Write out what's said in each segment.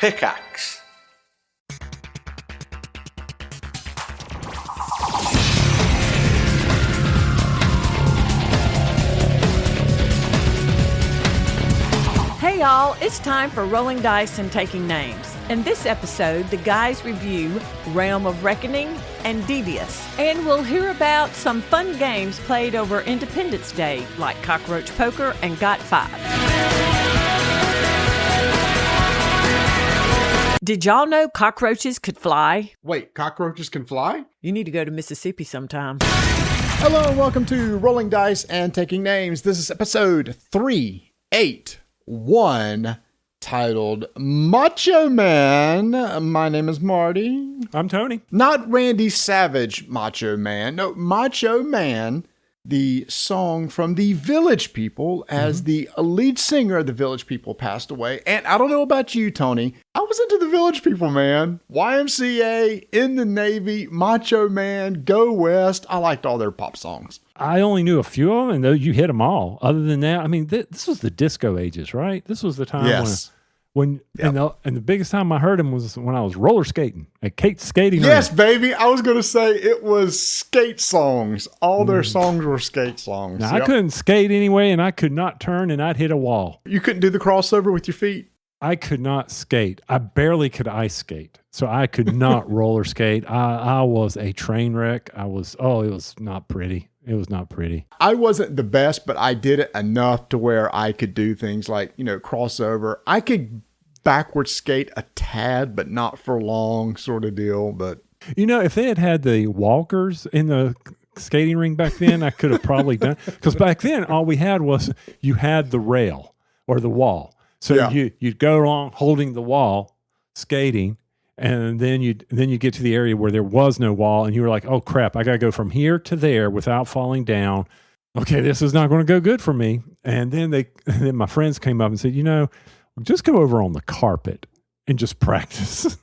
Pickaxe. Hey y'all, it's time for Rolling Dice and Taking Names. In this episode, the guys review Realm of Reckoning and Devious. And we'll hear about some fun games played over Independence Day, like Cockroach Poker and Got 5. Did y'all know cockroaches could fly? Wait, cockroaches can fly? You need to go to Mississippi sometime. Hello and welcome to Rolling Dice and Taking Names. This is episode 381, titled Macho Man. My name is Marty. I'm Tony. Not Randy Savage Macho Man. No, Macho Man, the song from the Village People, as the lead singer of the Village People passed away. And I don't know about you, Tony. I was into the Village People, man. YMCA, In the Navy, Macho Man, Go West. I liked all their pop songs. I only knew a few of them, and though you hit them all. Other than that, I mean, this was the disco ages, right? This was the time when and the biggest time I heard him was when I was roller skating at Kate's skating Yes, rink. baby. I was going to say it was skate songs. All their songs were skate songs. Now, I couldn't skate anyway, and I could not turn, and I'd hit a wall. You couldn't do the crossover with your feet? I could not skate. I barely could ice skate, so I could not roller skate. I was a train wreck. it was not pretty. It was not pretty. I wasn't the best, but I did it enough to where I could do things like, crossover. I could backward skate a tad, but not for long sort of deal. But if they had the walkers in the skating ring back then, I could have probably done, because back then all we had was you had the rail or the wall. So you'd go along holding the wall, skating, and then you get to the area where there was no wall, and you were like, oh crap, I got to go from here to there without falling down. Okay, this is not going to go good for me. And then my friends came up and said, just go over on the carpet and just practice.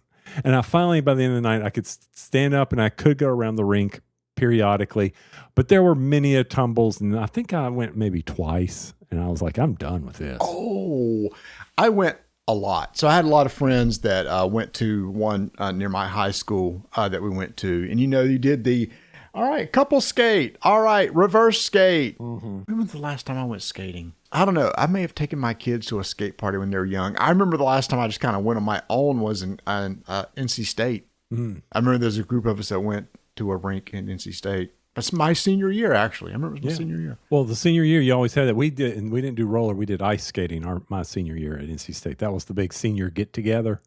And I finally, by the end of the night, I could stand up and I could go around the rink periodically, but there were many tumbles, and I think I went maybe twice, and I was like, I'm done with this. Oh, I went a lot. So I had a lot of friends that went to one near my high school that we went to. And you did the, all right, couple skate. All right, reverse skate. Mm-hmm. When was the last time I went skating? I don't know. I may have taken my kids to a skate party when they were young. I remember the last time I just kind of went on my own was in NC State. Mm. I remember there's a group of us that went to a rink in NC State. That's my senior year, actually. I remember it was my senior year. Well, the senior year, you always had that. We didn't do roller. We did ice skating my senior year at NC State. That was the big senior get-together.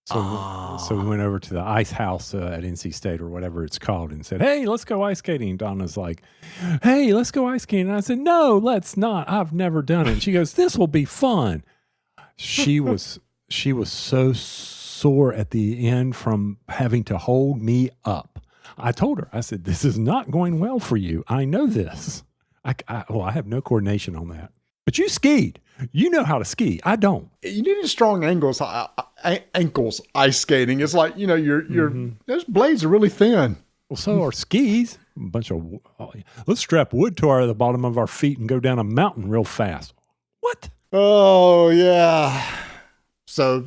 So we went over to the ice house at NC State or whatever it's called and said, hey, let's go ice skating. And Donna's like, hey, let's go ice skating. And I said, no, let's not. I've never done it. And she goes, this will be fun. She was so sore at the end from having to hold me up. I told her, I said, this is not going well for you. I know this. I have no coordination on that. But you skied. You know how to ski. I don't. You need strong ankles ice skating. It's like, those blades are really thin. Well, so are skis. Let's strap wood to the bottom of our feet and go down a mountain real fast. What? Oh, yeah. So,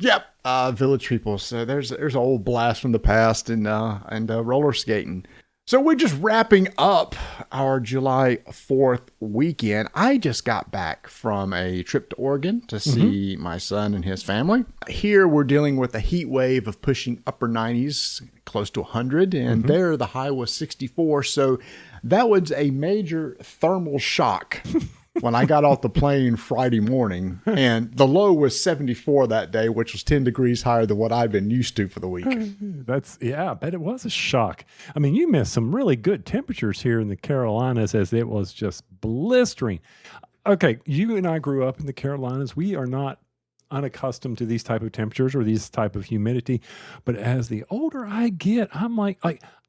Village People. So there's an old blast from the past and roller skating. So we're just wrapping up our July 4th weekend. I just got back from a trip to Oregon to see my son and his family. Here we're dealing with a heat wave of pushing upper 90s, close to 100, and there the high was 64. So that was a major thermal shock. When I got off the plane Friday morning, and the low was 74 that day, which was 10 degrees higher than what I'd been used to for the week. I bet it was a shock. I mean, you missed some really good temperatures here in the Carolinas as it was just blistering. Okay, you and I grew up in the Carolinas. We are not unaccustomed to these type of temperatures or these type of humidity. But as the older I get, I'm like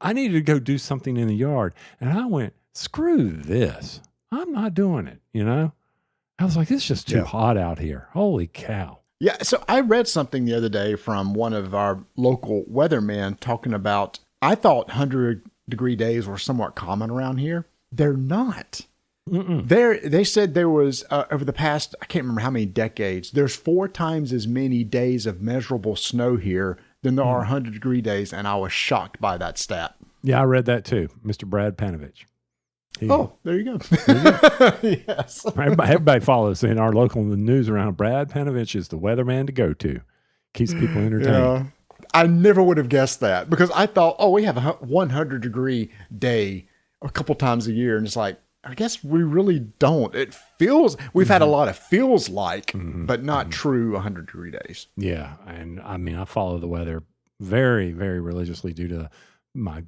I needed to go do something in the yard. And I went, screw this. I'm not doing it, I was like, it's just too hot out here. Holy cow. Yeah, so I read something the other day from one of our local weathermen talking about, I thought 100-degree days were somewhat common around here. They're not. They said there was, over the past, I can't remember how many decades, there's 4 times as many days of measurable snow here than there are 100-degree days, and I was shocked by that stat. Yeah, I read that too. Mr. Brad Panovich. There you go. Yes. Everybody follows in our local news around. Brad Panovich is the weatherman to go to. Keeps people entertained. Yeah. I never would have guessed that because I thought, we have a 100-degree day a couple times a year. And it's like, I guess we really don't. It feels, we've had a lot of feels like, but not true 100-degree days. Yeah. And I mean, I follow the weather very, very religiously due to my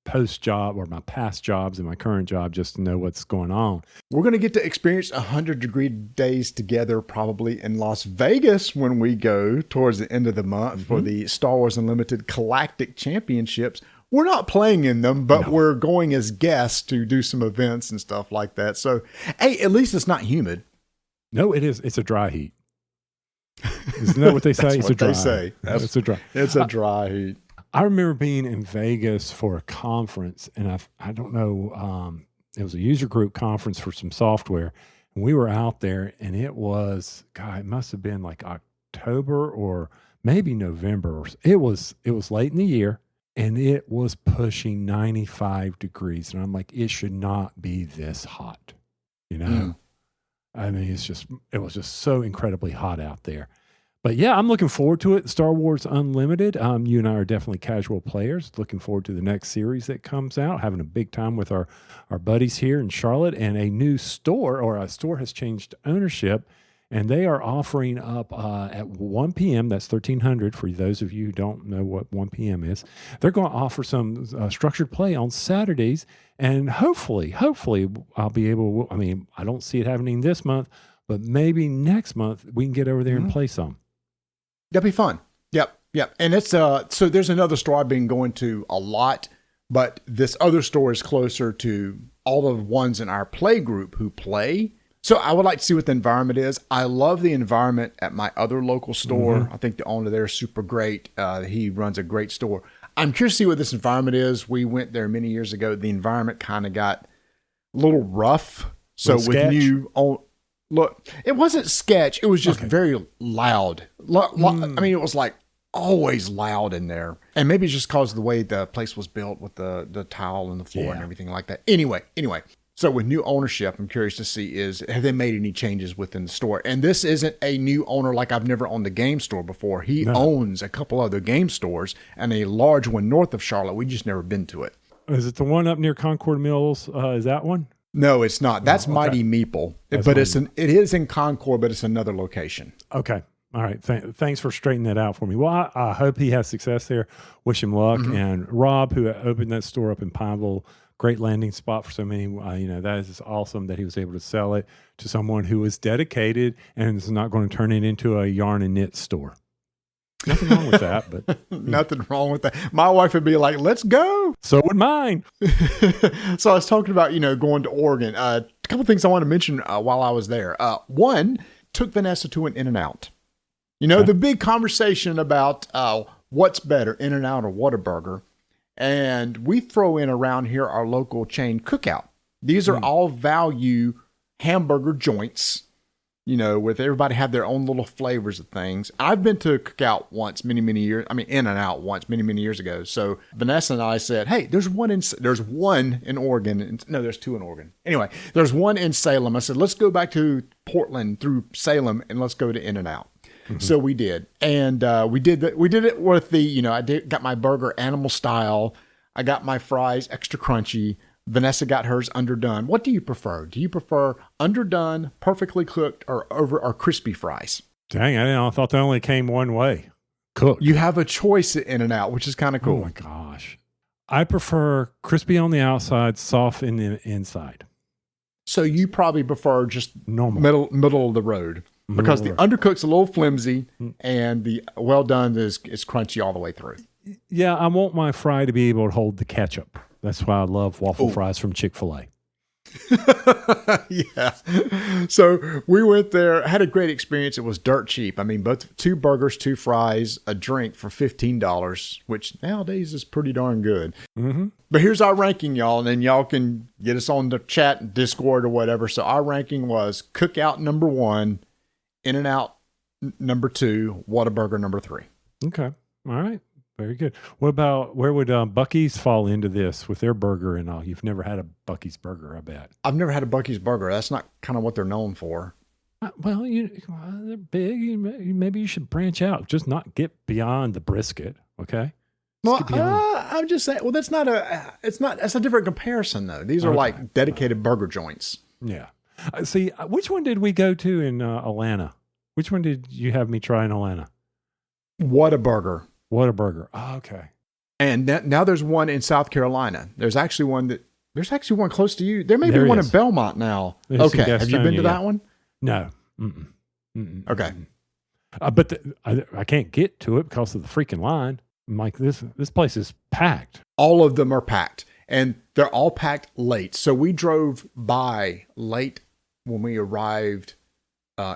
post job or my past jobs and my current job just to know what's going on. We're going to get to experience 100-degree days together probably in Las Vegas when we go towards the end of the month for the Star Wars Unlimited Galactic Championships. We're not playing in them, but we're going as guests to do some events and stuff like that. So, hey, at least it's not humid. No, it is. It's a dry heat. Isn't that what they say? It's a dry. It's a dry heat. I remember being in Vegas for a conference, and I don't know, it was a user group conference for some software, and we were out there, and it was, God, it must have been like October or maybe November. It was late in the year, and it was pushing 95 degrees, and I'm like, it should not be this hot, you know? I mean, it was just so incredibly hot out there. But yeah, I'm looking forward to it. Star Wars Unlimited. You and I are definitely casual players. Looking forward to the next series that comes out. Having a big time with our buddies here in Charlotte. And a new store, or a store has changed ownership. And they are offering up at 1 p.m. That's 1300 for those of you who don't know what 1 p.m. is. They're going to offer some structured play on Saturdays. And hopefully I'll be able, I don't see it happening this month, but maybe next month we can get over there and play some. That'd be fun. Yep. And it's so there's another store I've been going to a lot, but this other store is closer to all of the ones in our play group who play. So I would like to see what the environment is. I love the environment at my other local store. I think the owner there is super great. He runs a great store. I'm curious to see what this environment is. We went there many years ago. The environment kind of got a little rough. So with you on. Look, it wasn't sketch. It was just very loud. I mean, it was like always loud in there. And maybe it's just because of the way the place was built with the tile and the floor and everything like that. Anyway. So with new ownership, I'm curious to see have they made any changes within the store? And this isn't a new owner like I've never owned a game store before. He owns a couple other game stores and a large one north of Charlotte. We just never been to it. Is it the one up near Concord Mills? Is that one? No, it's not. That's Mighty Meeple. But it is in Concord, but it's another location. Okay. All right. Thanks for straightening that out for me. Well, I hope he has success there. Wish him luck. And Rob, who opened that store up in Pineville, great landing spot for so many. That is awesome that he was able to sell it to someone who is dedicated and is not going to turn it into a yarn and knit store. Nothing wrong with that, but nothing wrong with that. My wife would be like, "Let's go." So would mine. So I was talking about, going to Oregon. A couple things I want to mention while I was there. One, took Vanessa to an In-N-Out. The big conversation about what's better, In-N-Out or Whataburger. And we throw in around here our local chain Cookout. These are all value hamburger joints. With everybody have their own little flavors of things. I've been to Cookout once, many years. In-N-Out once, many years ago. So Vanessa and I said, "Hey, there's one in Oregon. No, there's 2 in Oregon. Anyway, there's one in Salem." I said, "Let's go back to Portland through Salem and let's go to In-N-Out." So we did, and we did it with the. Got my burger animal style. I got my fries extra crunchy. Vanessa got hers underdone. What do you prefer? Do you prefer underdone, perfectly cooked, or crispy fries? Dang, I thought they only came one way. Cooked. You have a choice at In-N-Out, which is kind of cool. Oh my gosh. I prefer crispy on the outside, soft in the inside. So you probably prefer just normal middle of the road. Because the undercook's a little flimsy and the well done is crunchy all the way through. Yeah, I want my fry to be able to hold the ketchup. That's why I love waffle fries from Chick-fil-A. Yeah. So we went there, had a great experience. It was dirt cheap. I mean, both 2 burgers, 2 fries, a drink for $15, which nowadays is pretty darn good. Mm-hmm. But here's our ranking, y'all, and then y'all can get us on the chat, Discord, or whatever. So our ranking was Cookout number 1, In-N-Out number 2, Whataburger number 3. Okay. All right. Very good. What about, where would Buc-ee's fall into this with their burger and all? You've never had a Buc-ee's burger, I bet. I've never had a Buc-ee's burger. That's not kind of what they're known for. Well, they're big. Maybe you should branch out. Just not get beyond the brisket, okay? Well, I'm just saying. Well, that's a different comparison, though. These are like dedicated burger joints. Yeah. See, which one did we go to in Atlanta? Which one did you have me try in Atlanta? Whataburger. Whataburger. Oh, okay. And now there's one in South Carolina. There's actually one close to you. There may be one in Belmont now. Okay. Have you been to that one? No. Mm-mm. Mm-mm. Okay. But I can't get to it because of the freaking line. I'm like, this place is packed. All of them are packed, and they're all packed late. So we drove by late when we arrived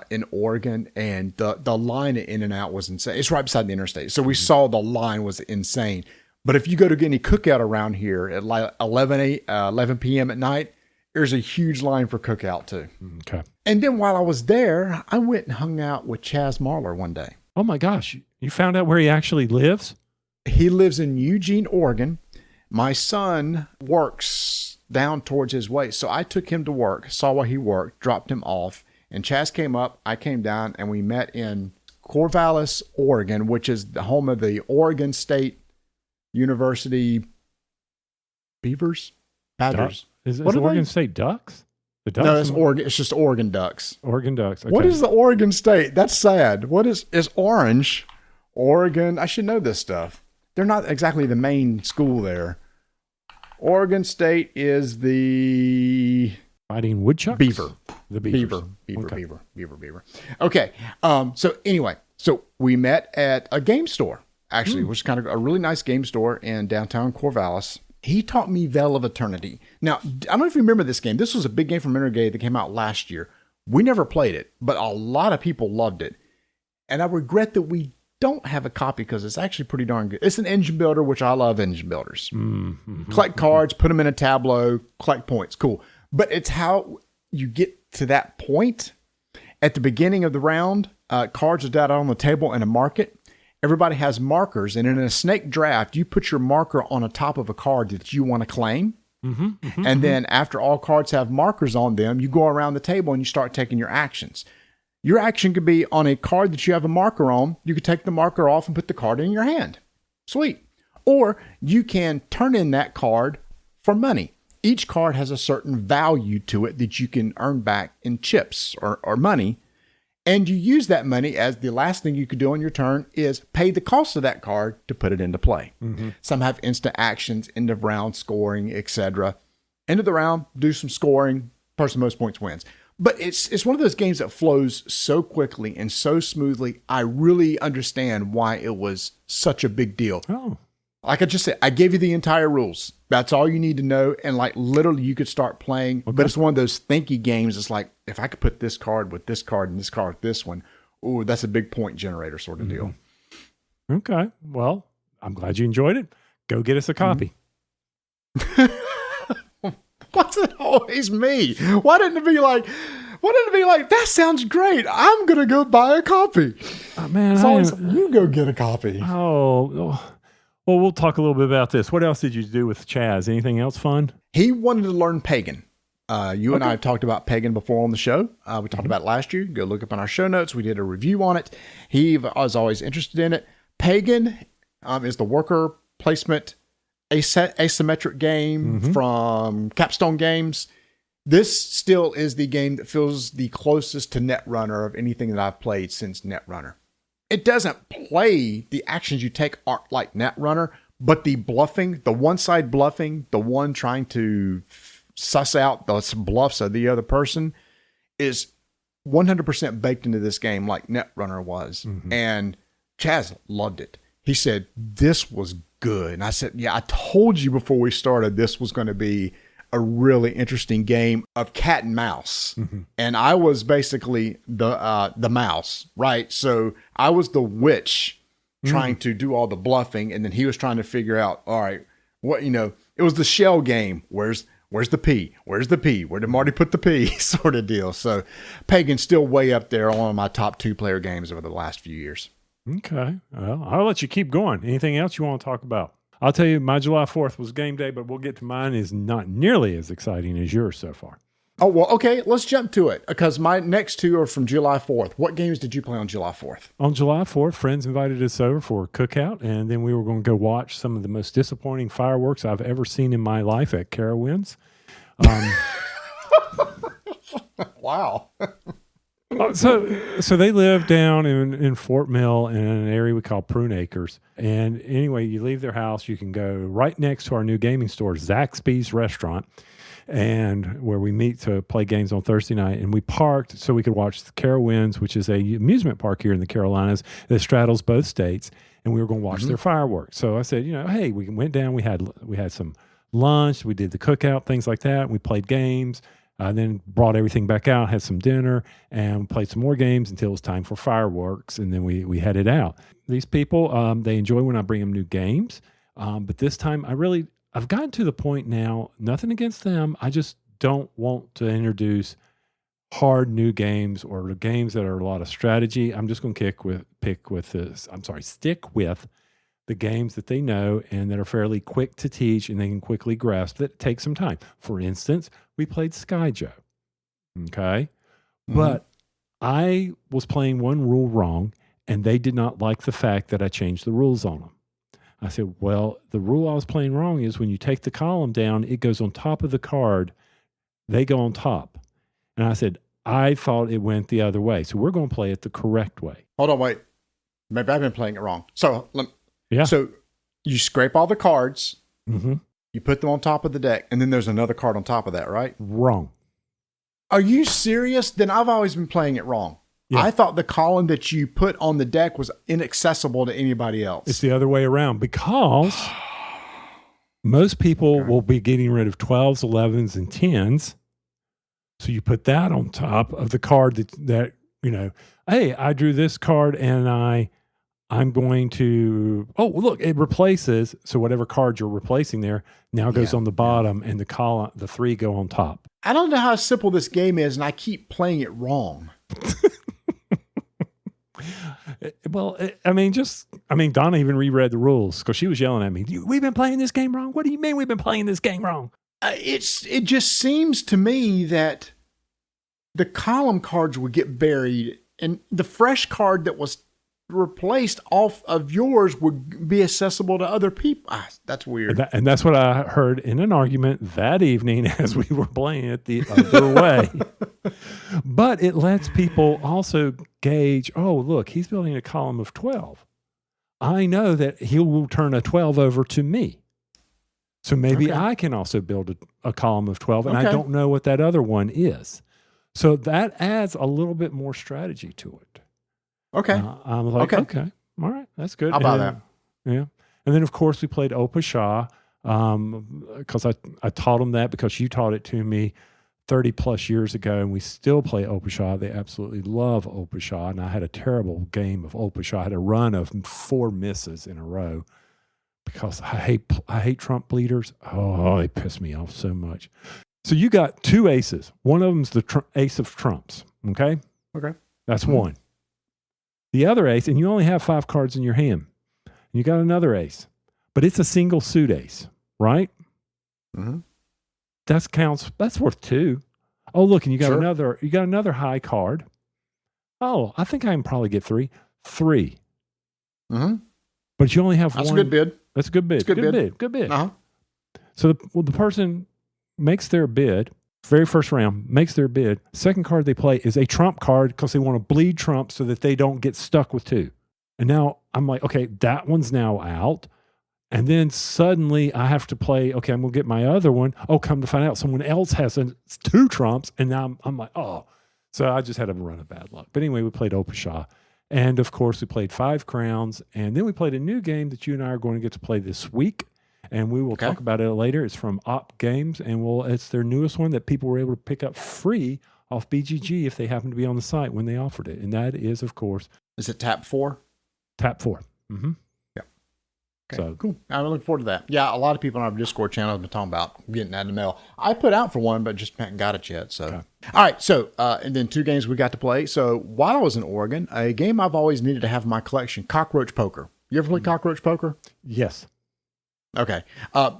in Oregon, and the line at In-N-Out was insane. It's right beside the interstate. So we saw the line was insane. But if you go to get any cookout around here at like 11 p.m. at night, there's a huge line for cookout too. Okay. And then while I was there, I went and hung out with Chaz Marler one day. Oh my gosh. You found out where he actually lives? He lives in Eugene, Oregon. My son works down towards his way. So I took him to work, saw where he worked, dropped him off. And Chaz came up, I came down, and we met in Corvallis, Oregon, which is the home of the Oregon State University Beavers? Badgers. Is Oregon State Ducks? The Ducks? No, it's Oregon. It's just Oregon Ducks. Oregon Ducks. Okay. What is the Oregon State? That's sad. What is orange? Oregon. I should know this stuff. They're not exactly the main school there. Oregon State is the Fighting Woodchucks? Beaver. The Beavers. Beaver. Okay. So anyway, we met at a game store, actually, which is kind of a really nice game store in downtown Corvallis. He taught me Vale of Eternity. Now, I don't know if you remember this game. This was a big game from Intergate that came out last year. We never played it, but a lot of people loved it. And I regret that we don't have a copy because it's actually pretty darn good. It's an engine builder, which I love engine builders. Mm-hmm. Collect cards, put them in a tableau, collect points. Cool. But it's how you get to that point. At the beginning of the round, cards are out on the table in a market. Everybody has markers, and in a snake draft, you put your marker on the top of a card that you want to claim. And then after all cards have markers on them, you go around the table and you start taking your actions. Your action could be on a card that you have a marker on. You could take the marker off and put the card in your hand. Sweet. Or you can turn in that card for money. Each card has a certain value to it that you can earn back in chips or money. And you use that money as the last thing you could do on your turn is pay the cost of that card to put it into play. Some have instant actions, end of round scoring, etc. End of the round, do some scoring. Person most points wins. But it's one of those games that flows so quickly and so smoothly. I really understand why it was such a big deal. Oh. Like I just said, I gave you the entire rules. That's all you need to know. And like literally you could start playing. Okay. But it's one of those thinky games. It's like, if I could put this card with this card and this card with this one, ooh, that's a big point generator sort of deal. Okay. Well, I'm glad you enjoyed it. Go get us a copy. Why's it always me? Why didn't it be like, that sounds great. I'm going to go buy a copy. Man, it's always, you go get a copy. Oh, well, we'll talk a little bit about this. What else did you do with Chaz? Anything else fun? He wanted to learn Pagan. You and I have talked about Pagan before on the show. We talked about it last year. Go look up on our show notes. We did a review on it. He was always interested in it. Pagan is the worker placement asymmetric game from Capstone Games. This still is the game that feels the closest to Netrunner of anything that I've played since Netrunner. It doesn't play the actions you take aren't like Netrunner, but the bluffing, the one side bluffing, the one trying to suss out the bluffs of the other person is 100% baked into this game like Netrunner was. And Chaz loved it. He said, this was good. And I said, yeah, I told you before we started this was going to be a really interesting game of cat and mouse. Mm-hmm. And I was basically the mouse, right? So I was the witch trying to do all the bluffing, and then he was trying to figure out, all right, what, it was the shell game. Where's the P? Where's the P? Where did Marty put the P? Sort of deal. So Pagan's still way up there on one of my top 2-player games over the last few years. Okay. Well, I'll let you keep going. Anything else you want to talk about? I'll tell you, my July 4th was game day, but we'll get to mine. Is not nearly as exciting as yours so far. Oh, well, okay. Let's jump to it because my next 2 are from July 4th. What games did you play on July 4th? On July 4th, friends invited us over for a cookout, and then we were going to go watch some of the most disappointing fireworks I've ever seen in my life at Carowinds. Wow. So they live down in Fort Mill in an area we call Prune Acres. And anyway, you leave their house, you can go right next to our new gaming store, Zaxby's Restaurant, and where we meet to play games on Thursday night. And we parked so we could watch the Carowinds, which is a amusement park here in the Carolinas that straddles both states. And we were going to watch their fireworks. So I said, hey, we went down, we had some lunch, we did the cookout, things like that. We played games. Then brought everything back out, had some dinner, and played some more games until it was time for fireworks, and then we headed out. These people, they enjoy when I bring them new games, but this time I've gotten to the point now, nothing against them, I just don't want to introduce hard new games or games that are a lot of strategy. I'm just going to stick with the games that they know and that are fairly quick to teach and they can quickly grasp that take some time. For instance, we played Sky Joe. Okay. But I was playing one rule wrong and they did not like the fact that I changed the rules on them. I said, well, the rule I was playing wrong is when you take the column down, it goes on top of the card. They go on top. And I said, I thought it went the other way. So we're going to play it the correct way. Hold on, wait. Maybe I've been playing it wrong. So yeah. So you scrape all the cards, Mm-hmm. you put them on top of the deck, and then there's another card on top of that, right? Wrong. Are you serious? Then I've always been playing it wrong. Yeah. I thought the column that you put on the deck was inaccessible to anybody else. It's the other way around because most people will be getting rid of 12s, 11s, and 10s. So you put that on top of the card that hey, I drew this card and I'm going to, look, it replaces. So whatever card you're replacing there now goes on the bottom and the 3 go on top. I don't know how simple this game is, and I keep playing it wrong. Well, Donna even reread the rules because she was yelling at me. We've been playing this game wrong. What do you mean we've been playing this game wrong? It just seems to me that the column cards would get buried, and the fresh card that was replaced off of yours would be accessible to other people. That's weird. And that's what I heard in an argument that evening as we were playing it the other way. But it lets people also gauge, look, he's building a column of 12. I know that he will turn a 12 over to me. So maybe I can also build a column of 12, and I don't know what that other one is. So that adds a little bit more strategy to it. Okay. I'm like, okay, all right, that's good. I'll buy that. Yeah. And then, of course, we played Opasha because I taught them that because you taught it to me 30 plus years ago, and we still play Opasha. They absolutely love Opasha, and I had a terrible game of Opasha. I had a run of 4 misses in a row because I hate Trump bleeders. Oh, they piss me off so much. So you got 2 aces. One of them's the ace of trumps, okay? Okay. That's one. The other ace, and you only have 5 cards in your hand. You got another ace, but it's a single suit ace, right? Mm-hmm. That's worth 2. Oh, look, and you got another high card. Oh, I think I can probably get 3. 3. Mm-hmm. But you only have 1. That's a good bid. That's a good bid. Good bid. Uh-huh. So the person makes their bid. Very first round, makes their bid. Second card they play is a trump card because they want to bleed trump so that they don't get stuck with 2. And now I'm like, okay, that one's now out. And then suddenly I have to play, okay, I'm going to get my other one. Oh, come to find out someone else has 2 trumps. And now I'm like, oh. So I just had a run of bad luck. But anyway, we played Opasha. And of course, we played 5 crowns. And then we played a new game that you and I are going to get to play this week. and we will talk about it later. It's from Op Games, and it's their newest one that people were able to pick up free off BGG if they happen to be on the site when they offered it. And that is, of course... Is it Tap 4? Tap 4. Mm-hmm. Yeah. Okay, so cool. I'm looking forward to that. Yeah, a lot of people on our Discord channel have been talking about getting that in the mail. I put out for one, but just haven't got it yet. So, all right. So, and then 2 games we got to play. So, while I was in Oregon, a game I've always needed to have in my collection, Cockroach Poker. You ever play Cockroach Poker? Yes. Okay.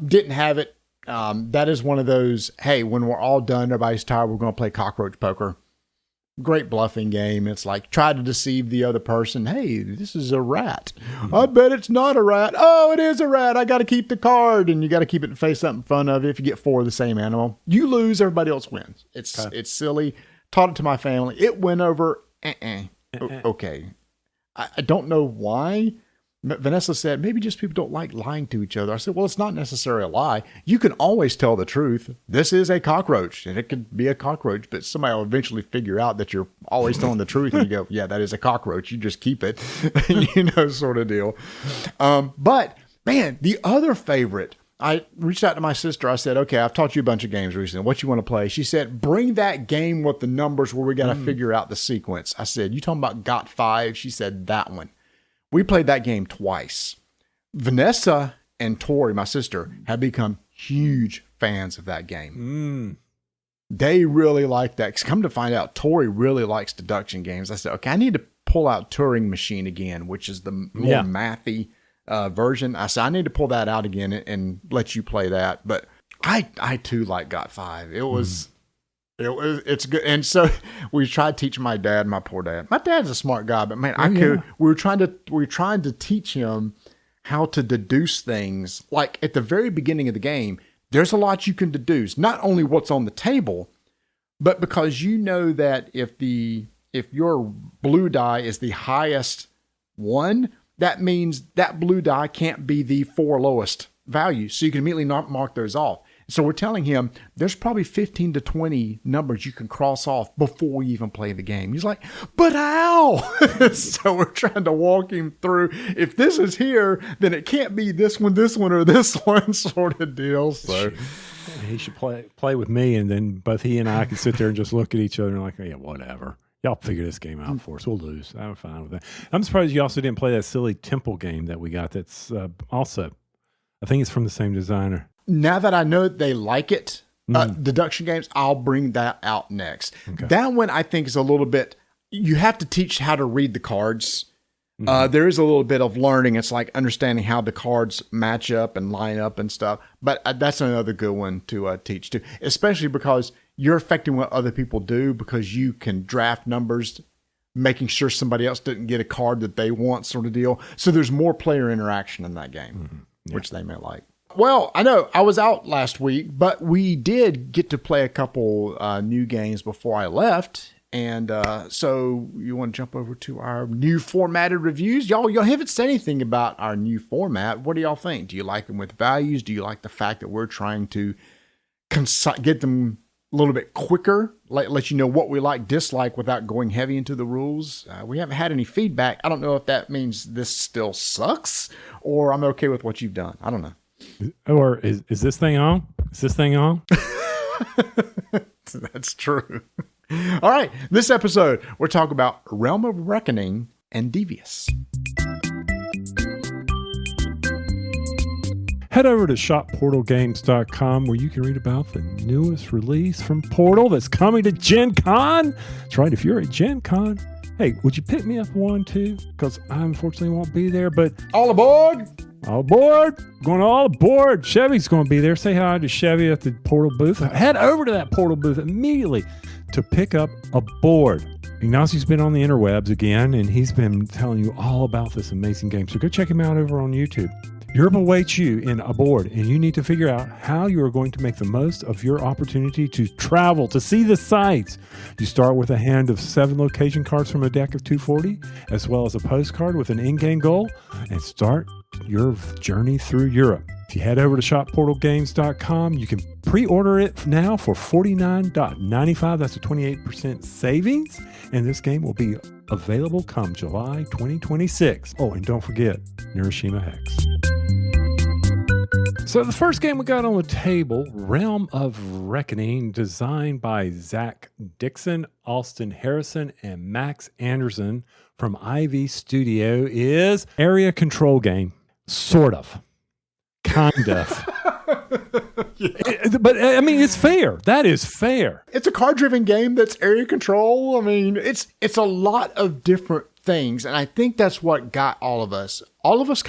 Didn't have it. That is one of those, hey, when we're all done, everybody's tired, we're going to play Cockroach Poker. Great bluffing game. It's like, try to deceive the other person. Hey, this is a rat. I bet it's not a rat. Oh, it is a rat. I got to keep the card. And you got to keep it face up in front of it. If you get 4 of the same animal, you lose, everybody else wins. It's silly. Taught it to my family. It went over. Okay. I don't know why. Vanessa said, maybe just people don't like lying to each other. I said, well, it's not necessarily a lie. You can always tell the truth. This is a cockroach, and it could be a cockroach, but somebody will eventually figure out that you're always telling the truth, and you go, yeah, that is a cockroach. You just keep it, sort of deal. But, man, the other favorite, I reached out to my sister. I said, okay, I've taught you a bunch of games recently. What you want to play? She said, bring that game with the numbers where we got to figure out the sequence. I said, you talking about Got 5? She said, that one. We played that game twice. Vanessa and Tori, my sister, have become huge fans of that game. They really like that. 'Cause come to find out, Tori really likes deduction games. I said, okay, I need to pull out Turing Machine again, which is the more mathy version. I said, I need to pull that out again and let you play that. But I too like Got 5. It's good. And so we tried teaching my dad, my poor dad. My dad's a smart guy, but man, we were trying to teach him how to deduce things. Like at the very beginning of the game, there's a lot you can deduce, not only what's on the table, but because you know that if your blue die is the highest one, that means that blue die can't be the 4 lowest values. So you can immediately mark those off. So we're telling him there's probably 15 to 20 numbers you can cross off before we even play the game. He's like, but how? So we're trying to walk him through. If this is here, then it can't be this one, or this one sort of deal. So he should play with me, and then both he and I can sit there and just look at each other and like, yeah, whatever. Y'all figure this game out for us. We'll lose. I'm fine with that. I'm surprised you also didn't play that silly Temple game that we got. That's also, I think it's from the same designer. Now that I know they like it, deduction games, I'll bring that out next. Okay. That one I think is a little bit, you have to teach how to read the cards. There is a little bit of learning. It's like understanding how the cards match up and line up and stuff. But that's another good one to teach too, especially because you're affecting what other people do because you can draft numbers, making sure somebody else didn't get a card that they want sort of deal. So there's more player interaction in that game, which they may like. Well, I know I was out last week, but we did get to play a couple new games before I left. And so you want to jump over to our new formatted reviews? Y'all haven't said anything about our new format. What do y'all think? Do you like them with values? Do you like the fact that we're trying to get them a little bit quicker, let you know what we like, dislike without going heavy into the rules? We haven't had any feedback. I don't know if that means this still sucks or I'm okay with what you've done. I don't know. Or is this thing on? Is this thing on? That's true. All right. This episode, we're talking about Realm of Reckoning and Devious. Head over to shopportalgames.com where you can read about the newest release from Portal that's coming to Gen Con. That's right. If you're at Gen Con, hey, would you pick me up one too? Because I unfortunately won't be there, but all aboard! All aboard! Going all aboard! Chevy's going to be there. Say hi to Chevy at the Portal booth. Head over to that Portal booth immediately to pick up a board. Ignacio's been on the interwebs again, and he's been telling you all about this amazing game. So go check him out over on YouTube. Europe awaits you in a board, and you need to figure out how you are going to make the most of your opportunity to travel, to see the sights. You start with a hand of 7 location cards from a deck of 240, as well as a postcard with an in-game goal, and start your journey through Europe. If you head over to shopportalgames.com, you can pre-order it now for $49.95. That's a 28% savings, and this game will be available come July 2026. Oh, and don't forget Neuroshima Hex. So the first game we got on the table, Realm of Reckoning, designed by Zach Dixon, Austin Harrison, and Max Anderson from Ivy Studio, is area control game. Sort of. Kind of. But I mean, it's fair. That is fair. It's a card-driven game that's area control. I mean, it's a lot of different things, and I think that's what got all of us. All of us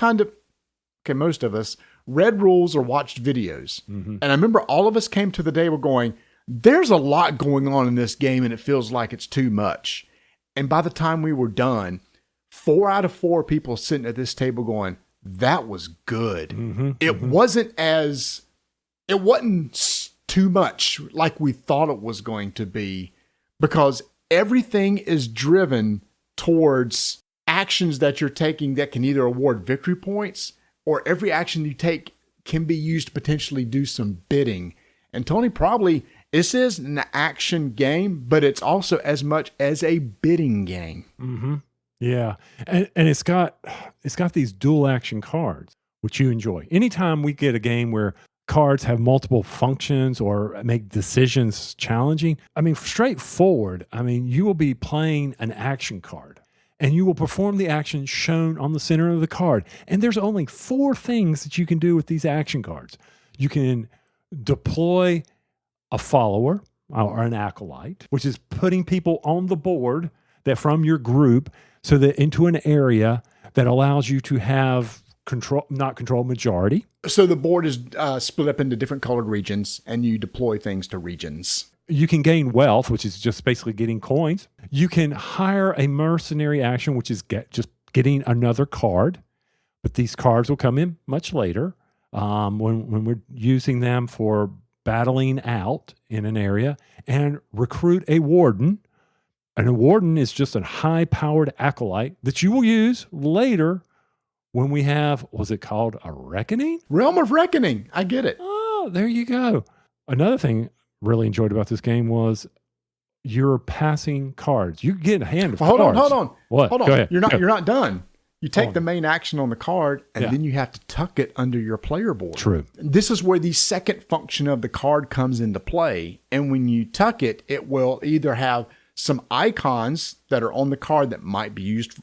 most of us read rules or watched videos. Mm-hmm. And I remember all of us came to the table going, there's a lot going on in this game, and it feels like it's too much. And by the time we were done, 4 out of 4 people sitting at this table going, that was good. Mm-hmm, it wasn't too much like we thought it was going to be, because everything is driven towards actions that you're taking that can either award victory points, or every action you take can be used to potentially do some bidding. And Tony, probably this is an action game, but it's also as much as a bidding game. Mm-hmm. Yeah, and it's got these dual action cards, which you enjoy. Anytime we get a game where cards have multiple functions or make decisions challenging, I mean, straightforward. I mean, you will be playing an action card, and you will perform the action shown on the center of the card. And there's only 4 things that you can do with these action cards. You can deploy a follower or an acolyte, which is putting people on the board that from your group, so that into an area that allows you to have control majority. So the board is split up into different colored regions, and you deploy things to regions. You can gain wealth, which is just basically getting coins. You can hire a mercenary action, which is just getting another card. But these cards will come in much later when we're using them for battling out in an area. And recruit a warden. And a warden is just a high-powered acolyte that you will use later when we have, was it called a Reckoning? Realm of Reckoning. I get it. Oh, there you go. Another thing really enjoyed about this game was you're passing cards. You get a hand of cards. Hold on. What? Hold on. Go ahead. You're not done. You take the main action on the card, and then you have to tuck it under your player board. True. This is where the second function of the card comes into play. And when you tuck it, it will either have some icons that are on the card that might be used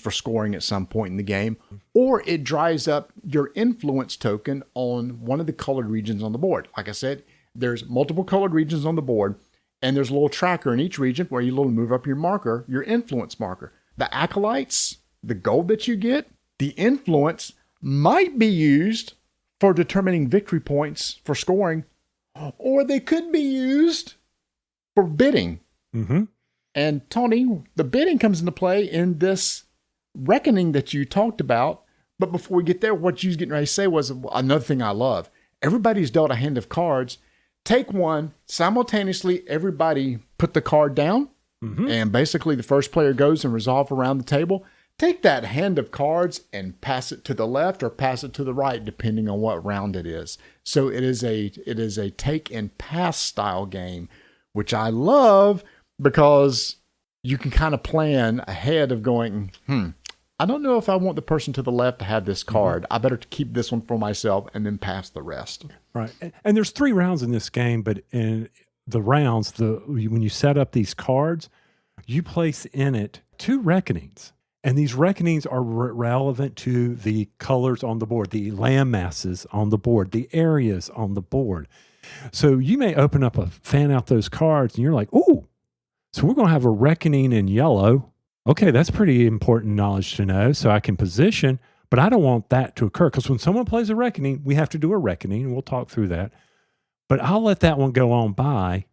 for scoring at some point in the game, or it dries up your influence token on one of the colored regions on the board. Like I said, there's multiple colored regions on the board, and there's a little tracker in each region where you move up your marker, your influence marker. The acolytes, the gold that you get, the influence might be used for determining victory points for scoring, or they could be used for bidding. Mm-hmm. And Tony, the bidding comes into play in this reckoning that you talked about. But before we get there, what you was getting ready to say was another thing I love. Everybody's dealt a hand of cards. Take one, simultaneously, everybody put the card down. Mm-hmm. And basically the first player goes and resolve around the table. Take that hand of cards and pass it to the left or pass it to the right, depending on what round it is. So it is a take and pass style game, which I love because you can kind of plan ahead of going, I don't know if I want the person to the left to have this card. Mm-hmm. I better keep this one for myself and then pass the rest. Right. And there's 3 rounds in this game, but in the rounds, when you set up these cards, you place in it 2 reckonings. And these reckonings are relevant to the colors on the board, the land masses on the board, the areas on the board. So you may open up fan out those cards and you're like, ooh, so we're going to have a reckoning in yellow. Okay, that's pretty important knowledge to know so I can position, but I don't want that to occur because when someone plays a reckoning, we have to do a reckoning and we'll talk through that. But I'll let that one go on by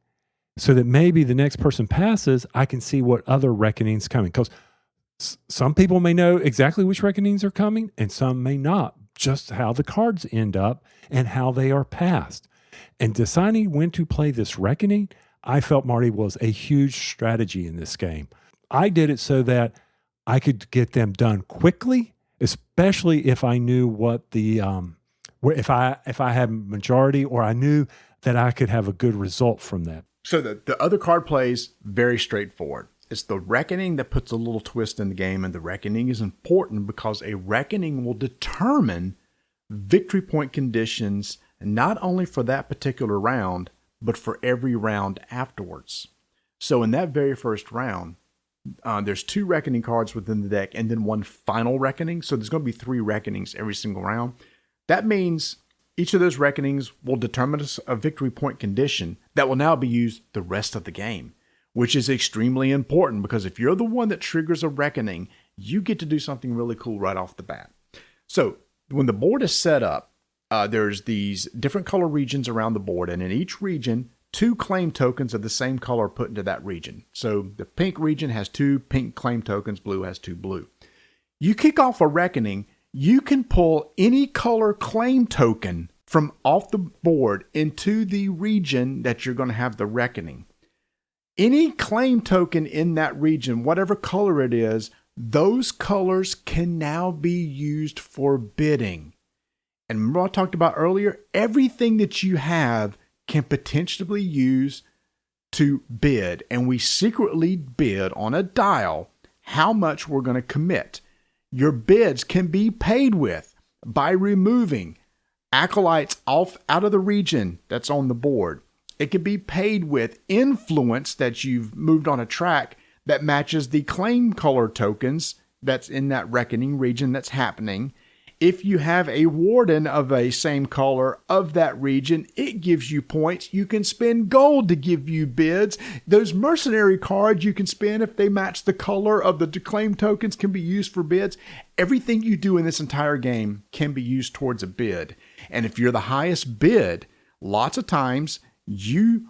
so that maybe the next person passes, I can see what other reckonings coming. Because some people may know exactly which reckonings are coming and some may not, just how the cards end up and how they are passed. And deciding when to play this reckoning, I felt, Marty, was a huge strategy in this game. I did it so that I could get them done quickly, especially if I knew what the if I had majority or I knew that I could have a good result from that. So the other card plays very straightforward. It's the reckoning that puts a little twist in the game, and the reckoning is important because a reckoning will determine victory point conditions, not only for that particular round, but for every round afterwards. So in that very first round, there's 2 reckoning cards within the deck and then 1 final reckoning. So there's going to be 3 reckonings every single round. That means each of those reckonings will determine a victory point condition that will now be used the rest of the game, which is extremely important because if you're the one that triggers a reckoning, you get to do something really cool right off the bat. So when the board is set up, there's these different color regions around the board, and in each region, 2 claim tokens of the same color put into that region. So the pink region has 2 pink claim tokens, blue has 2 blue. You kick off a reckoning, you can pull any color claim token from off the board into the region that you're going to have the reckoning. Any claim token in that region, whatever color it is, those colors can now be used for bidding. And remember what I talked about earlier? Everything that you have can potentially use to bid. And we secretly bid on a dial how much we're going to commit. Your bids can be paid with by removing acolytes out of the region that's on the board. It can be paid with influence that you've moved on a track that matches the claim color tokens that's in that reckoning region that's happening. If you have a warden of a same color of that region, it gives you points. You can spend gold to give you bids. Those mercenary cards you can spend if they match the color of the claim tokens can be used for bids. Everything you do in this entire game can be used towards a bid. And if you're the highest bid, lots of times you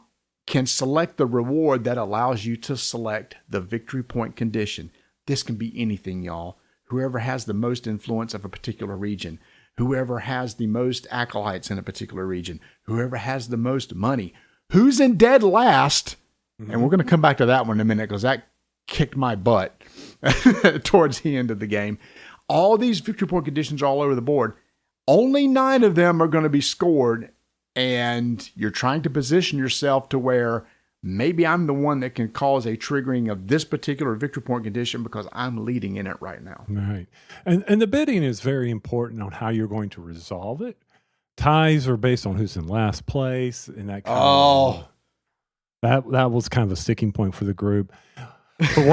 can select the reward that allows you to select the victory point condition. This can be anything, y'all. Whoever has the most influence of a particular region, whoever has the most acolytes in a particular region, whoever has the most money, who's in dead last, and we're going to come back to that one in a minute because that kicked my butt towards the end of the game. All these victory point conditions are all over the board. Only 9 of them are going to be scored, and you're trying to position yourself to where maybe I'm the one that can cause a triggering of this particular victory point condition because I'm leading in it right now. Right. And the bidding is very important on how you're going to resolve it. Ties are based on who's in last place and that kind of that was kind of a sticking point for the group. But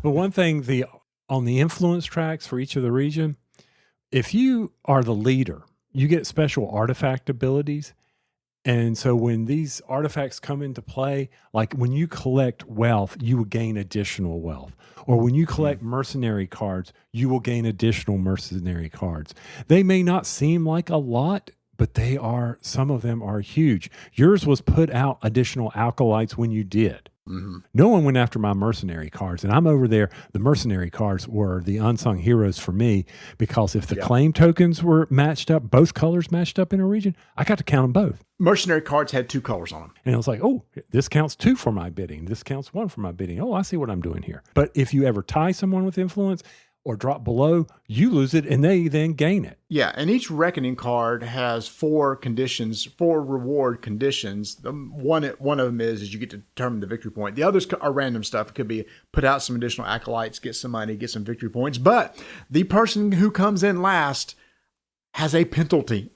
one thing on the influence tracks for each of the region, if you are the leader, you get special artifact abilities. And so when these artifacts come into play, like when you collect wealth, you will gain additional wealth. Or when you collect mercenary cards, you will gain additional mercenary cards. They may not seem like a lot, but some of them are huge. Yours was put out additional acolytes when you did. Mm-hmm. No one went after my mercenary cards, and I'm over there. The mercenary cards were the unsung heroes for me because if the claim tokens were matched up, both colors matched up in a region, I got to count them both. Mercenary cards had 2 colors on them. And it was like, oh, this counts 2 for my bidding. This counts 1 for my bidding. Oh, I see what I'm doing here. But if you ever tie someone with influence or drop below, you lose it and they then gain it. Yeah, and each reckoning card has 4 conditions, 4 reward conditions. One of them is you get to determine the victory point. The others are random stuff. It could be put out some additional acolytes, get some money, get some victory points. But the person who comes in last has a penalty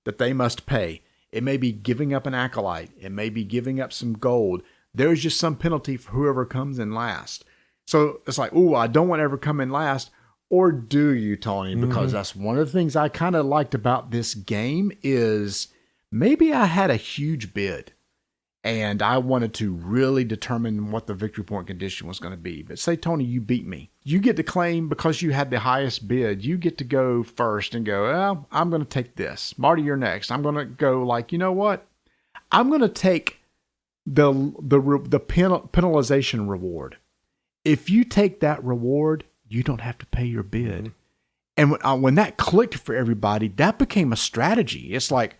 that they must pay. It may be giving up an acolyte. It may be giving up some gold. There's just some penalty for whoever comes in last. So it's like, ooh, I don't want to ever come in last. Or do you, Tony? Because that's one of the things I kind of liked about this game is maybe I had a huge bid and I wanted to really determine what the victory point condition was going to be. But say, Tony, you beat me. You get to claim because you had the highest bid. You get to go first and go, well, I'm going to take this. Marty, you're next. I'm going to go like, you know what? I'm going to take the penalization reward. If you take that reward, you don't have to pay your bid. And when that clicked for everybody, that became a strategy. It's like,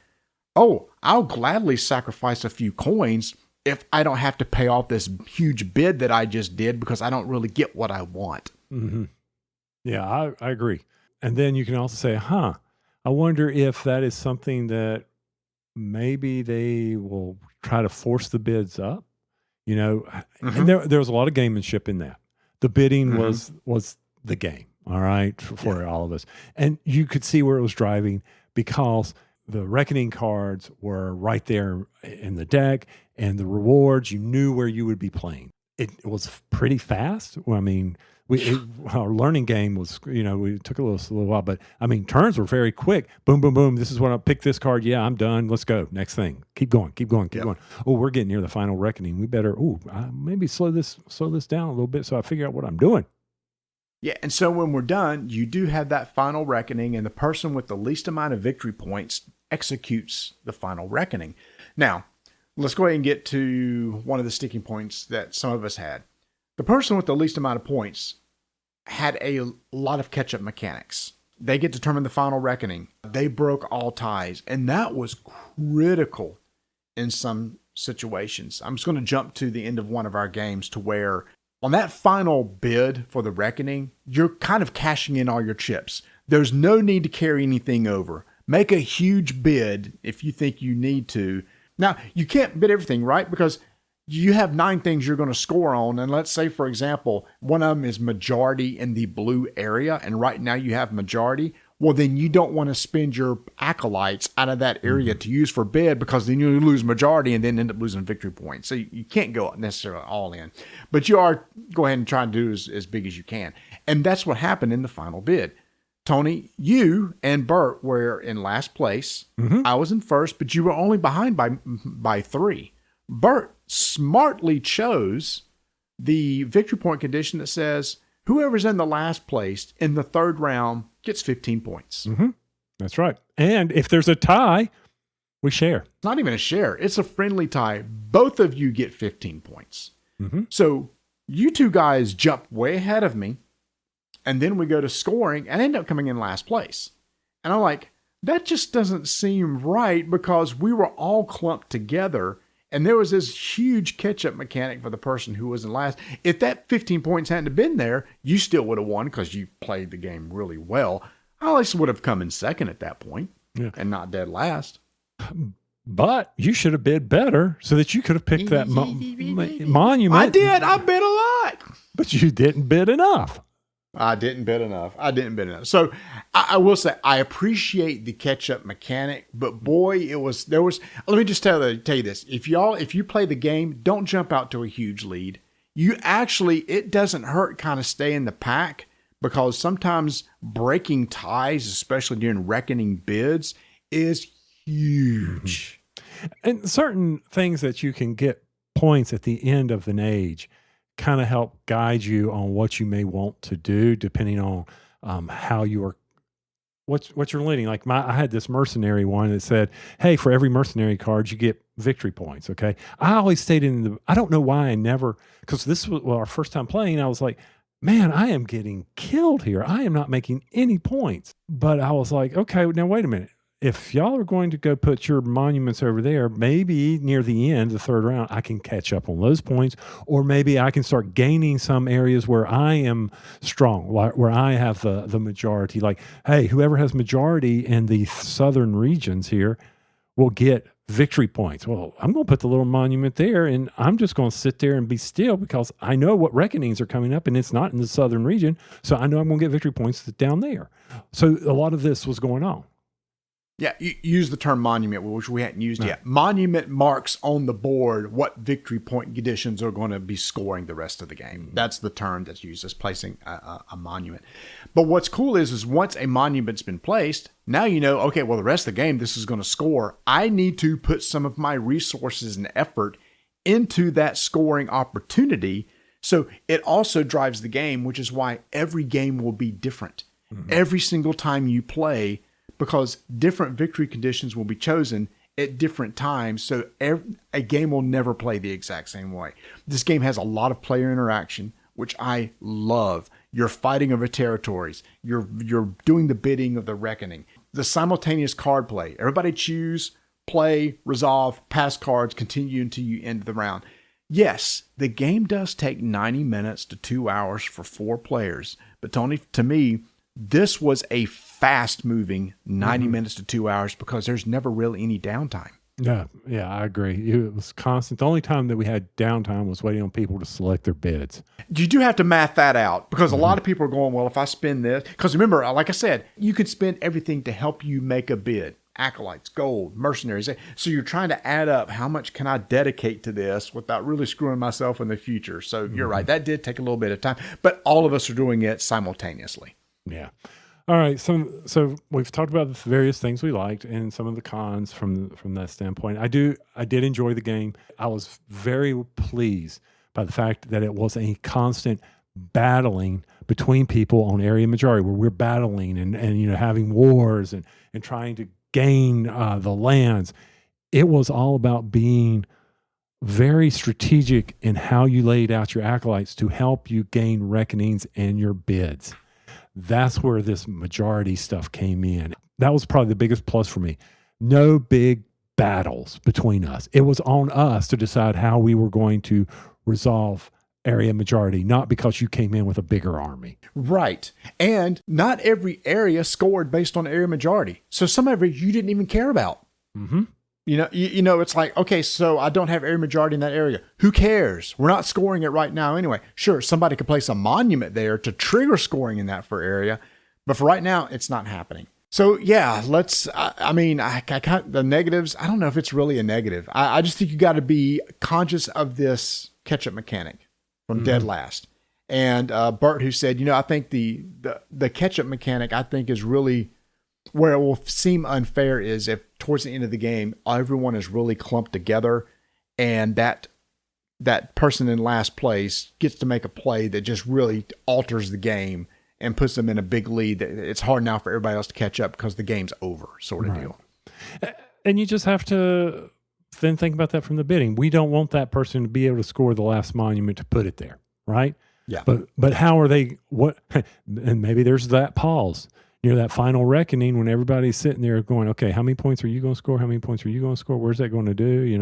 oh, I'll gladly sacrifice a few coins if I don't have to pay off this huge bid that I just did because I don't really get what I want. Mm-hmm. Yeah, I agree. And then you can also say, I wonder if that is something that maybe they will try to force the bids up. You know, and there was a lot of gamemanship in that. The bidding was the game. all right, for all of us. And you could see where it was driving because the reckoning cards were right there in the deck, and the rewards, you knew where you would be playing. It was pretty fast. Well, I mean, our learning game was, we took a little while, but I mean, turns were very quick. Boom, boom, boom. This is what I pick this card. Yeah, I'm done. Let's go. Next thing. Keep going. Oh, we're getting near the final reckoning. We better, maybe slow this down a little bit so I figure out what I'm doing. Yeah, and so when we're done, you do have that final reckoning, and the person with the least amount of victory points executes the final reckoning. Now, let's go ahead and get to one of the sticking points that some of us had. The person with the least amount of points had a lot of catch-up mechanics. They get to determine the final reckoning. They broke all ties, and that was critical in some situations. I'm just going to jump to the end of one of our games to where on that final bid for the reckoning, you're kind of cashing in all your chips. There's no need to carry anything over. Make a huge bid if you think you need to. Now, you can't bid everything, right? Because you have 9 things you're going to score on. And let's say, for example, one of them is majority in the blue area. And right now you have majority. Well, then you don't want to spend your acolytes out of that area to use for bid, because then you lose majority and then end up losing victory points. So you can't go necessarily all in. But you are go ahead and try and do as big as you can. And that's what happened in the final bid. Tony, you and Bert were in last place. Mm-hmm. I was in first, but you were only behind by 3. Bert smartly chose the victory point condition that says whoever's in the last place in the third round gets 15 points. Mm-hmm. That's right. And if there's a tie, we share. It's not even a share. It's a friendly tie. Both of you get 15 points. Mm-hmm. So you two guys jump way ahead of me. And then we go to scoring and end up coming in last place. And I'm like, that just doesn't seem right, because we were all clumped together. And there was this huge catch-up mechanic for the person who was in last. If that 15 points hadn't been there, you still would have won because you played the game really well. I at least would have come in second at that point and not dead last. But you should have bid better so that you could have picked that monument. I did. I bid a lot. But you didn't bid enough. I didn't bid enough. So I will say I appreciate the catch-up mechanic, but boy, there was. Let me just tell you this: if you play the game, don't jump out to a huge lead. It doesn't hurt kind of stay in the pack, because sometimes breaking ties, especially during reckoning bids, is huge. And certain things that you can get points at the end of an age kind of help guide you on what you may want to do, depending on how you are, what you're leading. Like I had this mercenary one that said, hey, for every mercenary card, you get victory points. Okay. I always stayed I don't know why because this was our first time playing. I was like, man, I am getting killed here. I am not making any points. But I was like, okay, now wait a minute. If y'all are going to go put your monuments over there, maybe near the end, the third round, I can catch up on those points, or maybe I can start gaining some areas where I am strong, where I have the majority. Like, hey, whoever has majority in the southern regions here will get victory points. Well, I'm going to put the little monument there, and I'm just going to sit there and be still, because I know what reckonings are coming up, and it's not in the southern region, so I know I'm going to get victory points down there. So a lot of this was going on. Yeah, you use the term monument, which we hadn't used yet. Monument marks on the board what victory point conditions are going to be scoring the rest of the game. Mm-hmm. That's the term that's used as placing a monument. But what's cool is once a monument's been placed, now you know, okay, well, the rest of the game, this is going to score. I need to put some of my resources and effort into that scoring opportunity. So it also drives the game, which is why every game will be different. Mm-hmm. Every single time you play, because different victory conditions will be chosen at different times. So a game will never play the exact same way. This game has a lot of player interaction, which I love. You're fighting over territories. You're doing the bidding of the reckoning. The simultaneous card play. Everybody choose, play, resolve, pass cards, continue until you end the round. Yes, the game does take 90 minutes to 2 hours for 4 players. But Tony, to me, this was a fast-moving 90 minutes to 2 hours, because there's never really any downtime. Yeah, I agree. It was constant. The only time that we had downtime was waiting on people to select their bids. You do have to math that out because a lot of people are going, well, if I spend this, because remember, like I said, you could spend everything to help you make a bid. Acolytes, gold, mercenaries. So you're trying to add up how much can I dedicate to this without really screwing myself in the future. So you're right. That did take a little bit of time, but all of us are doing it simultaneously. Yeah. All right. So we've talked about the various things we liked and some of the cons from that standpoint. I did enjoy the game. I was very pleased by the fact that it was a constant battling between people on area majority, where we're battling and having wars and trying to gain the lands. It was all about being very strategic in how you laid out your acolytes to help you gain reckonings and your bids. That's where this majority stuff came in. That was probably the biggest plus for me. No big battles between us. It was on us to decide how we were going to resolve area majority, not because you came in with a bigger army. Right. And not every area scored based on area majority. So some of it you didn't even care about. Mm-hmm. It's like, okay, so I don't have area majority in that area. Who cares? We're not scoring it right now anyway. Sure, somebody could place a monument there to trigger scoring in that for area, but for right now, it's not happening. So yeah, I got the negatives. I don't know if it's really a negative. I just think you got to be conscious of this catch-up mechanic from Dead Last. And Bert, who said, I think the catch-up mechanic, I think, is really where it will seem unfair is if towards the end of the game, everyone is really clumped together and that person in last place gets to make a play that just really alters the game and puts them in a big lead that it's hard now for everybody else to catch up because the game's over, sort of deal. And you just have to then think about that from the bidding. We don't want that person to be able to score the last monument to put it there, right? Yeah. But how are they, and maybe there's that pause. That final reckoning when everybody's sitting there going, okay, how many points are you going to score? How many points are you going to score? Where's that going to do?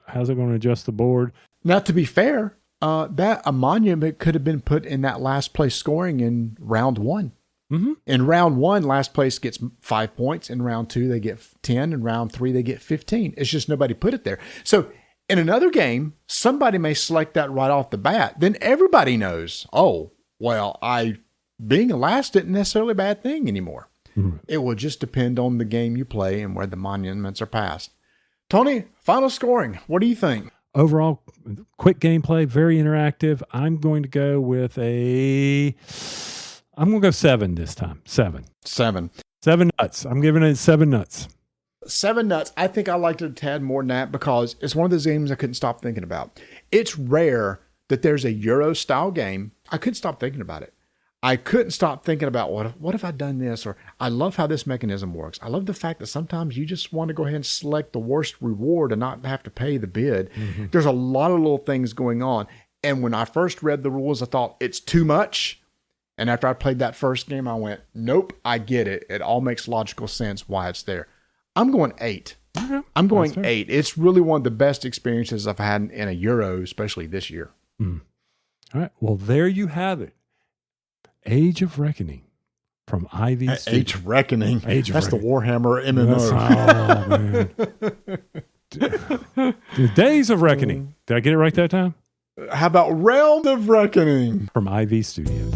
How's it going to adjust the board? Now, to be fair, a monument could have been put in that last place scoring in round one. Mm-hmm. In round one, last place gets 5 points. In round two, they get 10. In round three, they get 15. It's just nobody put it there. So in another game, somebody may select that right off the bat. Then everybody knows, being a last isn't necessarily a bad thing anymore. Mm-hmm. It will just depend on the game you play and where the monuments are passed. Tony, final scoring. What do you think? Overall, quick gameplay, very interactive. I'm going to go with 7 this time. 7. 7 nuts. I'm giving it 7 nuts. 7 nuts. I think I liked it a tad more than that because it's one of those games I couldn't stop thinking about. It's rare that there's a Euro style game. I couldn't stop thinking about it. I couldn't stop thinking about what if I'd done this, or I love how this mechanism works. I love the fact that sometimes you just want to go ahead and select the worst reward and not have to pay the bid. Mm-hmm. There's a lot of little things going on. And when I first read the rules, I thought it's too much. And after I played that first game, I went, nope, I get it. It all makes logical sense why it's there. I'm going 8. Okay. I'm going 8. It's really one of the best experiences I've had in a Euro, especially this year. Mm. All right. Well, there you have it. Age of Reckoning from Ivy Studios. Age of Reckoning. That's the Warhammer MMO. The Days of Reckoning. Did I get it right that time? How about Realm of Reckoning? From Ivy Studios.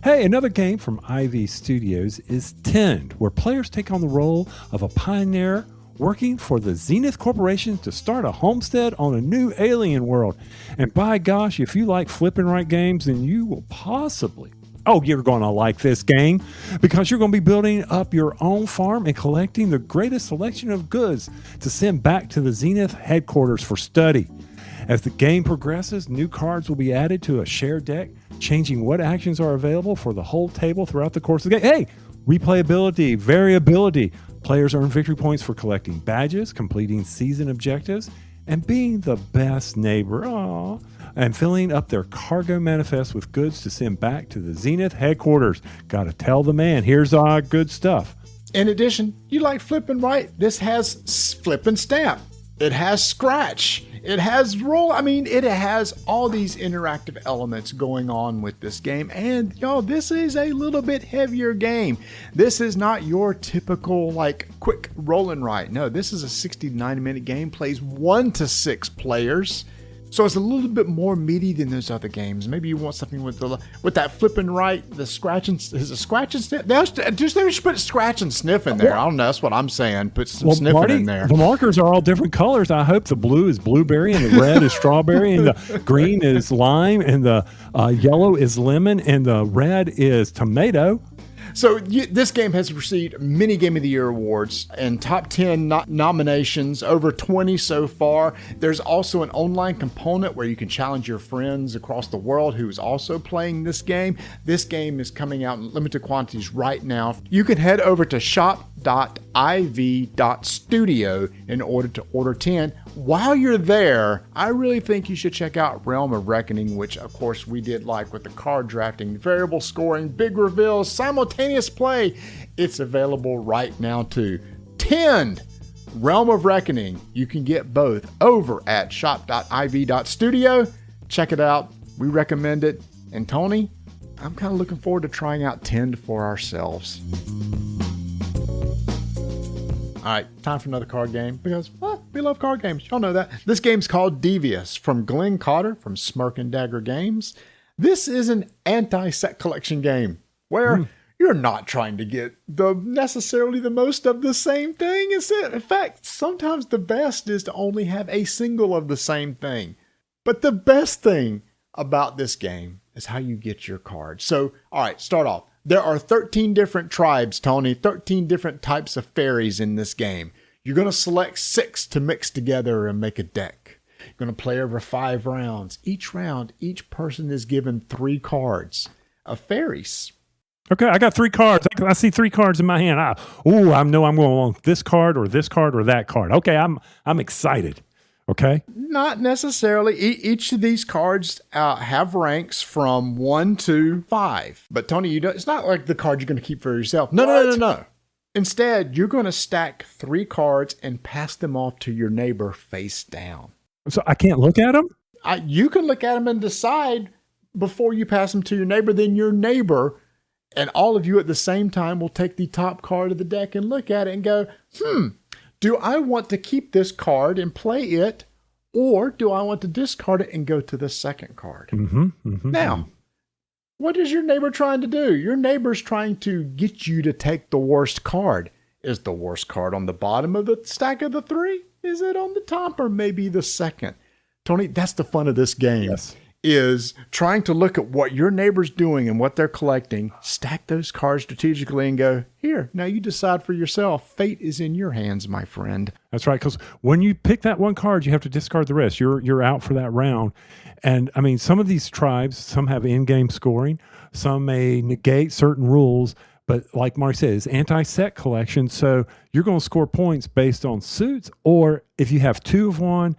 Hey, another game from Ivy Studios is Tend, where players take on the role of a pioneer working for the Zenith Corporation to start a homestead on a new alien world. And by gosh, if you like flipping right games, then you will possibly, you're going to like this game because you're going to be building up your own farm and collecting the greatest selection of goods to send back to the Zenith headquarters for study. As the game progresses, new cards will be added to a shared deck, changing what actions are available for the whole table throughout the course of the game. Hey, replayability, variability. Players earn victory points for collecting badges, completing season objectives, and being the best neighbor. Aww. And filling up their cargo manifest with goods to send back to the Zenith headquarters. Gotta tell the man, here's our good stuff. In addition, you like flipping right? This has flip and stamp. It has scratch. It has it has all these interactive elements going on with this game. And y'all, this is a little bit heavier game. This is not your typical like quick roll and write. No, this is a 60 to 90 minute game, plays 1 to 6 players. So it's a little bit more meaty than those other games. Maybe you want something with that flip and right, the scratch and is it scratch and sniff? They should put scratch and sniff in there. I don't know. That's what I'm saying. Put some sniffing Marty, in there. The markers are all different colors. I hope the blue is blueberry and the red is strawberry and the green is lime and the yellow is lemon and the red is tomato. So this game has received many Game of the Year awards and top 10 nominations, over 20 so far. There's also an online component where you can challenge your friends across the world who's also playing this game. This game is coming out in limited quantities right now. You can head over to shop.iv.studio in order to order 10. While you're there, I really think you should check out Realm of Reckoning, which of course we did like with the card drafting, variable scoring, big reveals, simultaneous play. It's available right now too. 10 Realm of Reckoning. You can get both over at shop.iv.studio. Check it out. We recommend it. And Tony, I'm kind of looking forward to trying out 10 for ourselves. All right, time for another card game because, well, we love card games. Y'all know that. This game's called Devious from Glenn Cotter from Smirk and Dagger Games. This is an anti-set collection game where you're not trying to get necessarily the most of the same thing. In fact, sometimes the best is to only have a single of the same thing. But the best thing about this game is how you get your cards. So, all right, start off. There are 13 different tribes, Tony, 13 different types of fairies in this game. You're going to select 6 to mix together and make a deck. You're going to play over 5 rounds. Each round, each person is given 3 cards of fairies. Okay, I got 3 cards. I see 3 cards in my hand. I know I'm going to want this card or that card. Okay, I'm excited. Okay. Not necessarily. Each of these cards have ranks from 1 to 5. But Tony, it's not like the card you're going to keep for yourself. No. Instead, you're going to stack 3 cards and pass them off to your neighbor face down. So I can't look at them? You can look at them and decide before you pass them to your neighbor. Then your neighbor and all of you at the same time will take the top card of the deck and look at it and go, do I want to keep this card and play it, or do I want to discard it and go to the second card? Now, what is your neighbor trying to do? Your neighbor's trying to get you to take the worst card. Is the worst card on the bottom of the stack of the 3? Is it on the top or maybe the second? Tony, that's the fun of this game. Yes. Is trying to look at what your neighbor's doing and what they're collecting, stack those cards strategically and go, here, now you decide for yourself. Fate is in your hands, my friend. That's right, because when you pick that one card, you have to discard the rest. You're out for that round. And I mean, some of these tribes, some have in-game scoring, some may negate certain rules, but like Mark said, it's anti-set collection, so you're going to score points based on suits, or if you have 2 of one,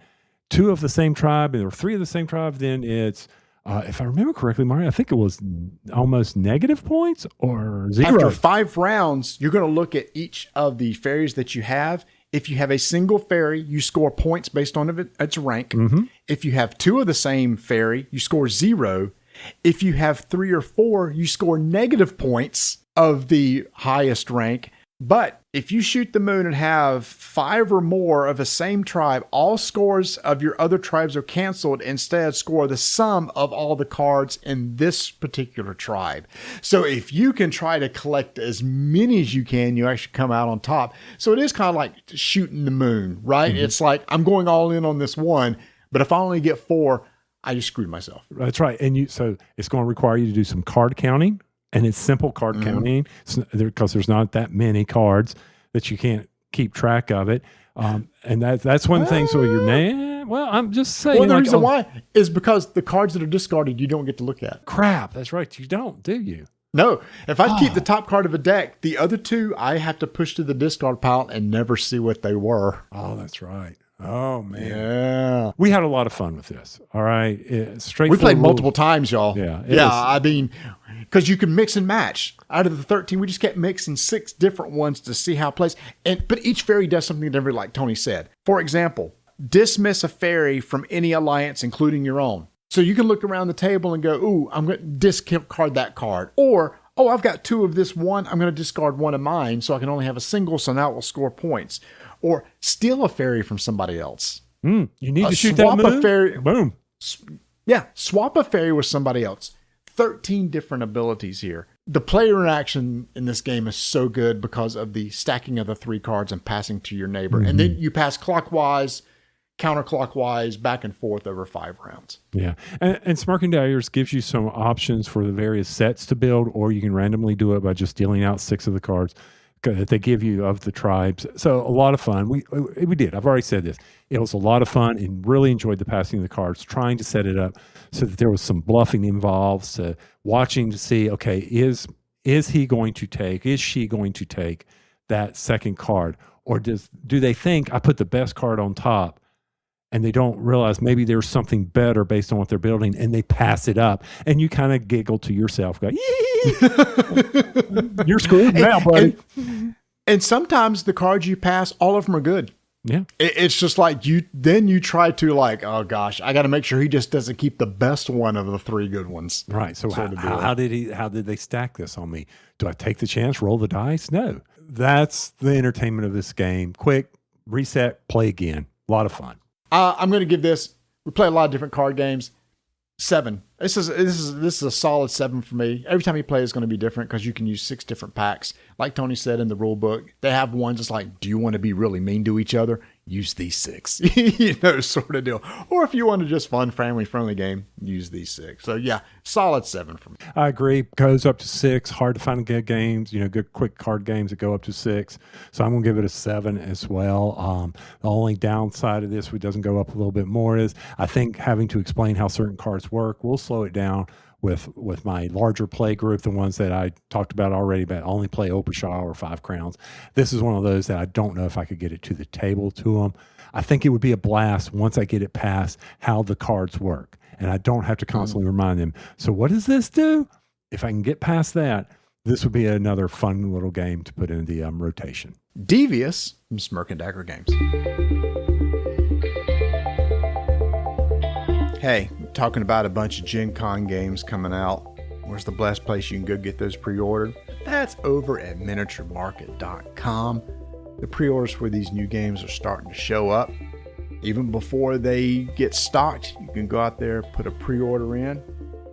2 of the same tribe, or 3 of the same tribe, then it's, if I remember correctly, Mario, I think it was almost negative points or 0. After 5 rounds, you're going to look at each of the fairies that you have. If you have a single fairy, you score points based on its rank. If you have 2 of the same fairy, you score 0. If you have 3 or 4, you score negative points of the highest rank. But if you shoot the moon and have 5 or more of a same tribe, all scores of your other tribes are canceled. Instead, score the sum of all the cards in this particular tribe. So if you can try to collect as many as you can, you actually come out on top. So it is kind of like shooting the moon, right? It's like, I'm going all in on this one, but if I only get 4, I just screwed myself. That's right. And so it's going to require you to do some card counting. And it's simple card counting because there's not that many cards that you can't keep track of it. And that's one thing. So I'm just saying. Well, the reason why is because the cards that are discarded, you don't get to look at. Crap. That's right. You don't, do you? No. If I keep the top card of a deck, the other 2, I have to push to the discard pile and never see what they were. Oh, that's right. Oh, man. Yeah. We had a lot of fun with this. All right. We played multiple times, y'all. Yeah. I mean, because you can mix and match. Out of the 13, we just kept mixing 6 different ones to see how it plays. But each fairy does something different, like Tony said. For example, dismiss a fairy from any alliance, including your own. So you can look around the table and go, ooh, I'm going to discard that card. Or, oh, I've got 2 of this one. I'm going to discard 1 of mine so I can only have a single, so now it will score points. Or steal a fairy from somebody else. You need to shoot that move. A fairy. Boom. Yeah, swap a fairy with somebody else. 13 different abilities here. The player interaction in this game is so good because of the stacking of the 3 cards and passing to your neighbor. And then you pass clockwise, counterclockwise, back and forth over 5 rounds. Yeah. And Smirking Daggers gives you some options for the various sets to build, or you can randomly do it by just dealing out 6 of the cards that they give you of the tribes. So a lot of fun. We did. I've already said this. It was a lot of fun and really enjoyed the passing of the cards, trying to set it up so that there was some bluffing involved, so watching to see, okay, is he going to take, is she going to take that second card? Or do they think I put the best card on top and they don't realize maybe there's something better based on what they're building, and they pass it up, and you kind of giggle to yourself, go, you're screwed now, buddy. And sometimes the cards you pass, all of them are good. Yeah. It's just like you try to like, oh gosh, I got to make sure he just doesn't keep the best one of the 3 good ones. Right. So how did they stack this on me? Do I take the chance, roll the dice? No. That's the entertainment of this game. Quick, reset, play again. A lot of fun. I'm going to give this, we play a lot of different card games, 7. This is a solid 7 for me. Every time you play, it's going to be different because you can use 6 different packs. Like Tony said in the rule book, they have ones that's like, do you want to be really mean to each other? Use these 6, sort of deal. Or if you want to just fun, family-friendly game, use these 6. So yeah, solid 7 for me. I agree. Goes up to 6. Hard to find good games, good quick card games that go up to 6. So I'm going to give it a 7 as well. The only downside of this, which doesn't go up a little bit more, is I think having to explain how certain cards work will slow it down with my larger play group, the ones that I talked about already, but only play Opushaw or 5 Crowns. This is one of those that I don't know if I could get it to the table to them. I think it would be a blast once I get it past how the cards work, and I don't have to constantly remind them. So what does this do? If I can get past that, this would be another fun little game to put in the rotation. Devious from Smirk and Dagger Games. Hey, talking about a bunch of Gen Con games coming out. Where's the best place you can go get those pre-ordered? That's over at miniaturemarket.com. The pre-orders for these new games are starting to show up. Even before they get stocked, you can go out there, put a pre-order in.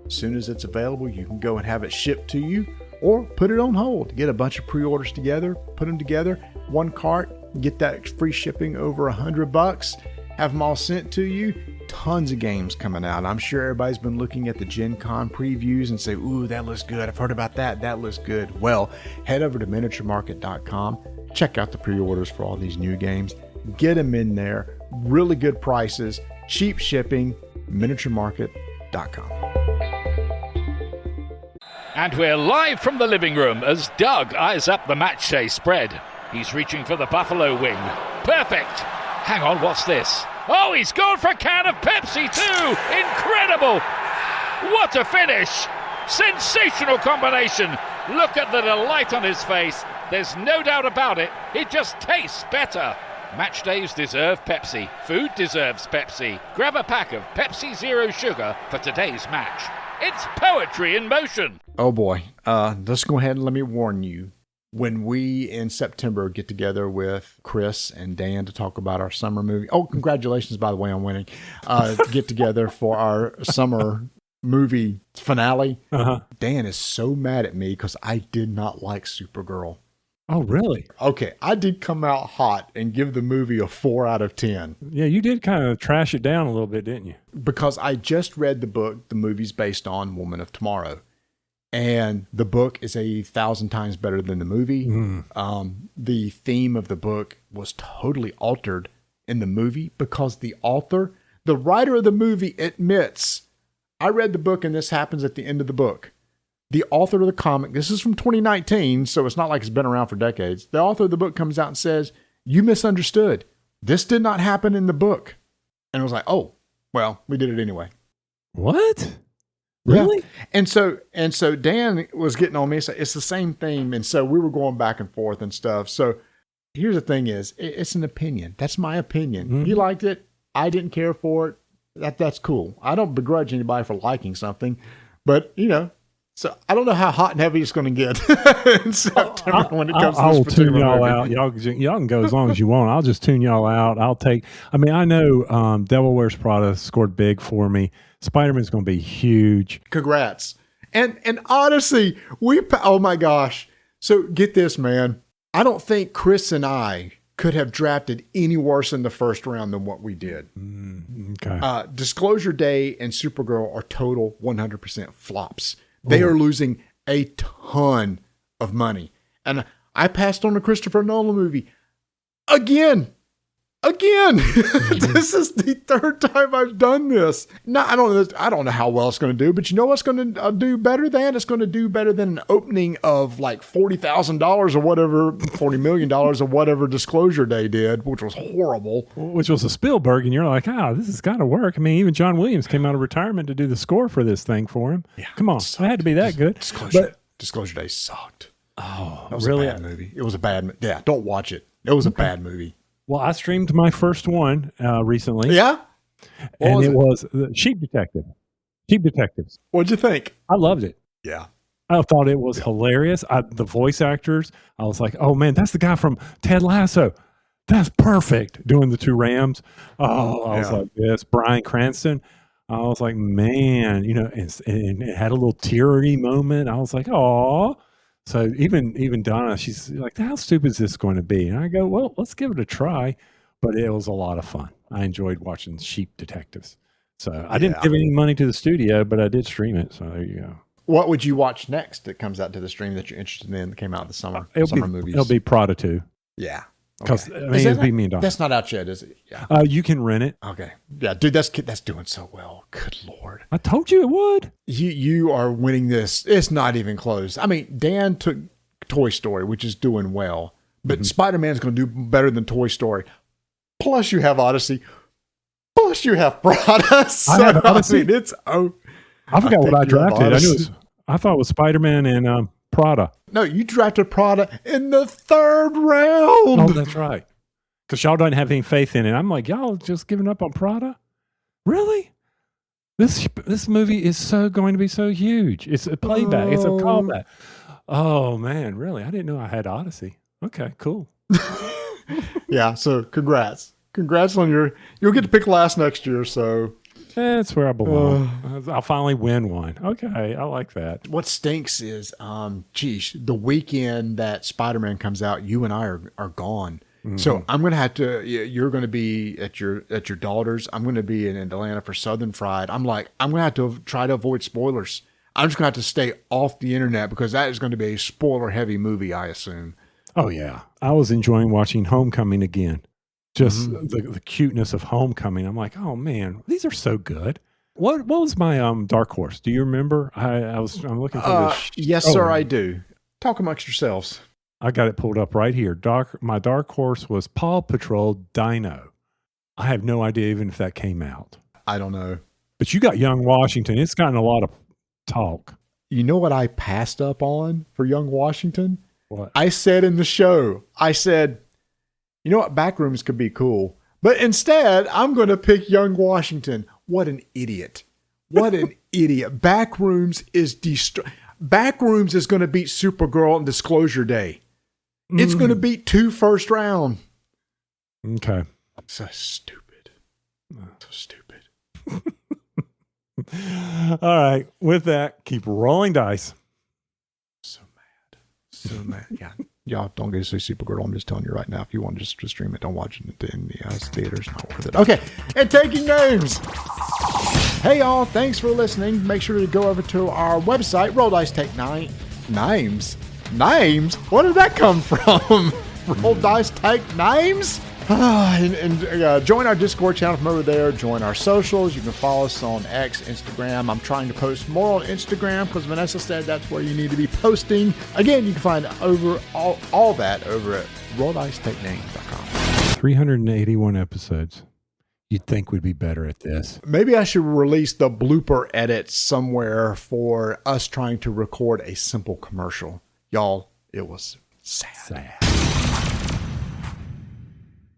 As soon as it's available, you can go and have it shipped to you, or put it on hold. Get a bunch of pre-orders together, put them together, 1 cart, get that free shipping over $100, have them all sent to you. Tons of games coming out. I'm sure everybody's been looking at the Gen Con previews and say, ooh, that looks good. I've heard about that. That looks good. Well, head over to miniaturemarket.com. Check out the pre-orders for all these new games. Get them in there. Really good prices. Cheap shipping. miniaturemarket.com. And we're live from the living room as Doug eyes up the match day spread. He's reaching for the Buffalo wing. Perfect. Hang on, what's this? Oh, he's gone for a can of Pepsi too! Incredible! What a finish! Sensational combination! Look at the delight on his face. There's no doubt about it. It just tastes better. Match days deserve Pepsi. Food deserves Pepsi. Grab a pack of Pepsi Zero Sugar for today's match. It's poetry in motion. Oh boy. Let's go ahead and let me warn you. When we in September get together with Chris and Dan to talk about our summer movie. Oh, congratulations, by the way, on winning. Get together for our summer movie finale. Dan is so mad at me because I did not like Supergirl. Oh, really? Okay. I did come out hot and give the movie a 4 out of 10. Yeah, you did kind of trash it down a little bit, didn't you? Because I just read the book the movie's based on, Woman of Tomorrow. And the book is 1,000 times better than the movie. The theme of the book was totally altered in the movie because the writer of the movie admits, I read the book and this happens at the end of the book. The author of the comic, this is from 2019, so it's not like it's been around for decades. The author of the book comes out and says, you misunderstood. This did not happen in the book. And it was like, oh, well, we did it anyway. What? Really? Yeah. And so Dan was getting on me. So it's the same theme. And so we were going back and forth and stuff. So here's the thing is, it's an opinion. That's my opinion. He liked it. I didn't care for it. That's cool. I don't begrudge anybody for liking something, but so I don't know how hot and heavy it's going to get in September when it comes to this I'll particular tune y'all movie. out. Y'all can go as long as you want. I'll just tune y'all out. I know Devil Wears Prada scored big for me. Spider-Man's going to be huge. Congrats. And Odyssey, oh my gosh. So get this, man. I don't think Chris and I could have drafted any worse in the first round than what we did. Okay. Disclosure Day and Supergirl are total 100% flops. They are losing a ton of money. And I passed on a Christopher Nolan movie again. This is the third time I've done this. No, I don't know how well it's going to do, but you know what's going to do better than? It's going to do better than an opening of like $40,000 or whatever, $40 million or whatever Disclosure Day did, which was horrible. Which was a Spielberg, and you're like, this has got to work. I mean, even John Williams came out of retirement to do the score for this thing for him. Yeah, come on, it had to be that good. Disclosure Day sucked. Oh, that was really? a bad movie. It was a bad. Yeah, don't watch it. It was a bad movie. Well, I streamed my first one recently. Yeah? And it was Sheep Detective. Sheep Detectives. What'd you think? I loved it. Yeah. I thought it was hilarious. The voice actors, I was like, oh man, that's the guy from Ted Lasso. That's perfect. Doing the two Rams. Oh, I was like, yes. Bryan Cranston. I was like, man, and it had a little teary moment. I was like, oh. So even Donna, she's like, how stupid is this going to be? And I go, well, let's give it a try. But it was a lot of fun. I enjoyed watching Sheep Detectives. So I didn't give any money to the studio, but I did stream it. So there you go. What would you watch next that comes out to the stream that you're interested in that came out in the summer movies? It'll be Prada 2. Yeah. Because it'd be me and Donna. That's not out yet, is it? Yeah. You can rent it. Okay. Yeah, dude, that's doing so well. Good Lord. I told you it would. You are winning this. It's not even close. I mean, Dan took Toy Story, which is doing well, but Spider-Man's going to do better than Toy Story. Plus, you have Odyssey. Plus, you have Prada. So, I have Odyssey. I forgot what I drafted. I thought it was Spider-Man and Prada. No, you drafted Prada in the third round. Oh, that's right. Because y'all don't have any faith in it. I'm like, y'all just giving up on Prada? Really? This movie is going to be so huge. It's a playback. It's a callback. Oh, man, really? I didn't know I had Odyssey. Okay, cool. Yeah, so congrats. Congrats on you'll get to pick last next year, so. That's where I belong. I'll finally win one. Okay, I like that. What stinks is, the weekend that Spider-Man comes out, you and I are gone. Mm-hmm. So I'm going to have to, you're going to be at your daughter's. I'm going to be in Atlanta for Southern Fried. I'm going to have to try to avoid spoilers. I'm just going to have to stay off the internet because that is going to be a spoiler heavy movie, I assume. Oh yeah. I was enjoying watching Homecoming again. Just the cuteness of Homecoming. I'm like, oh man, these are so good. What was my dark horse? Do you remember? I'm looking for this. Yes, sir, I do. Talk amongst yourselves. I got it pulled up right here. My dark horse was Paw Patrol Dino. I have no idea even if that came out. I don't know. But you got Young Washington. It's gotten a lot of talk. You know what I passed up on for Young Washington? What? I said in the show, you know what? Backrooms could be cool. But instead, I'm going to pick Young Washington. What an idiot. What an idiot. Backrooms is going to beat Supergirl on Disclosure Day. It's going to beat 2 first round. Okay. So stupid. So stupid. All right. With that, keep rolling dice. So mad. Yeah. Y'all don't go see Supergirl. I'm just telling you right now. If you want to stream it, don't watch it in the theaters. Not worth it. Okay. And taking names. Hey, y'all. Thanks for listening. Make sure to go over to our website, Roll Dice Take Names. Names? Where did that come from? Roll Dice Take Names? And join our Discord channel from over there. Join our socials. You can follow us on X, Instagram. I'm trying to post more on Instagram because Vanessa said that's where you need to be posting. Again, you can find all that over at rolldicetakenames.com. 381 episodes. You'd think we'd be better at this. Maybe I should release the blooper edit somewhere for us trying to record a simple commercial. Y'all, it was sad.